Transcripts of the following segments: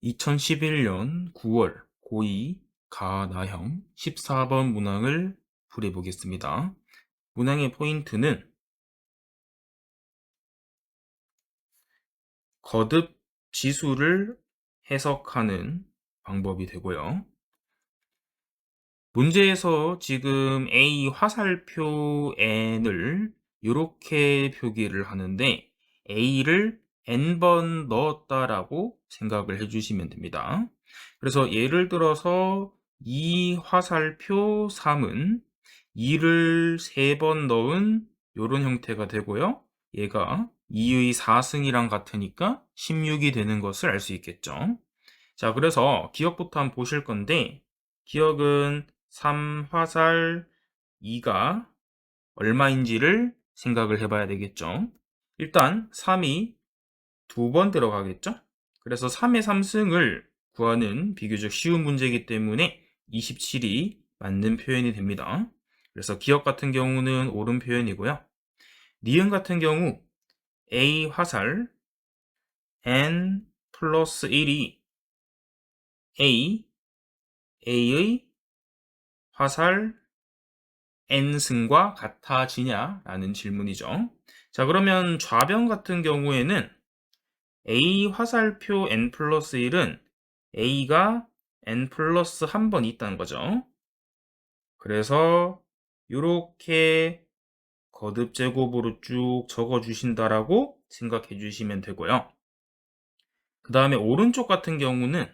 2011년 9월 고2 가나형 14번 문항을 풀이해보겠습니다. 문항의 포인트는 거듭 지수를 해석하는 방법이 되고요. 문제에서 지금 A 화살표 n을 이렇게 표기를 하는데 A를 n번 넣었다라고 생각을 해주시면 됩니다. 그래서 예를 들어서 이 화살표 3은 2를 3번 넣은 이런 형태가 되고요. 얘가 2의 4승이랑 같으니까 16이 되는 것을 알 수 있겠죠. 자, 그래서 기억부터 한번 보실 건데 기억은 3화살 2가 얼마인지를 생각을 해봐야 되겠죠. 일단 3이 2번 들어가겠죠. 그래서 3의 3승을 구하는 비교적 쉬운 문제이기 때문에 27이 맞는 표현이 됩니다. 그래서 기억 같은 경우는 옳은 표현이고요. 니은 같은 경우 A 화살 n 플러스 1이 A의 화살 n승과 같아지냐? 라는 질문이죠. 자, 그러면 좌변 같은 경우에는 A 화살표 n 플러스 1은 A가 n 플러스 1번 있다는 거죠. 그래서 이렇게 거듭 제곱으로 쭉 적어 주신다라고 생각해 주시면 되고요. 그 다음에 오른쪽 같은 경우는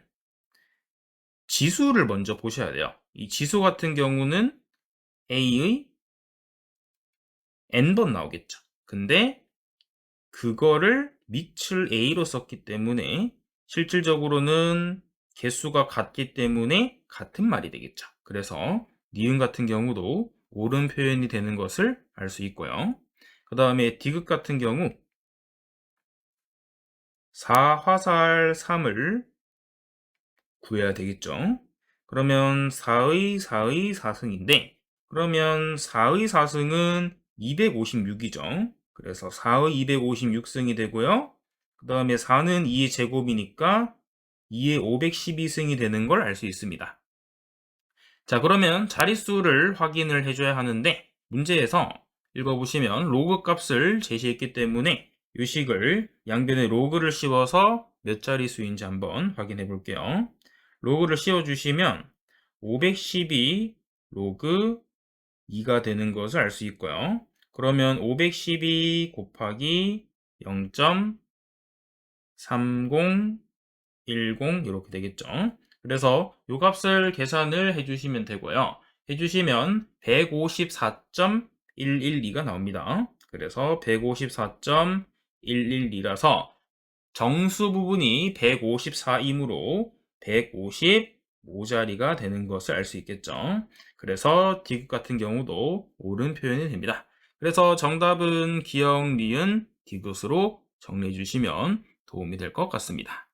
지수를 먼저 보셔야 돼요. 이 지수 같은 경우는 A의 n번 나오겠죠. 근데 그거를 밑을 A로 썼기 때문에 실질적으로는 개수가 같기 때문에 같은 말이 되겠죠. 그래서 니은 같은 경우도 옳은 표현이 되는 것을 알 수 있고요. 그 다음에 디귿 같은 경우 4화살 3을 구해야 되겠죠. 그러면 4의 4의 4승인데 그러면 4의 4승은 256이죠. 그래서 4의 256승이 되고요. 그 다음에 4는 2의 제곱이니까 2의 512승이 되는 걸 알 수 있습니다. 자, 그러면 자릿수를 확인을 해줘야 하는데 문제에서 읽어보시면 로그 값을 제시했기 때문에 이 식을 양변에 로그를 씌워서 몇 자릿수인지 한번 확인해 볼게요. 로그를 씌워주시면 512 로그 2가 되는 것을 알 수 있고요. 그러면 512 곱하기 0.3010 이렇게 되겠죠. 그래서 이 값을 계산을 해주시면 되고요. 해주시면 154.112가 나옵니다. 그래서 154.112라서 정수 부분이 154이므로 155자리가 되는 것을 알 수 있겠죠. 그래서 디귿 같은 경우도 옳은 표현이 됩니다. 그래서 정답은 기억, 니은, 디귿으로 정리해 주시면 도움이 될 것 같습니다.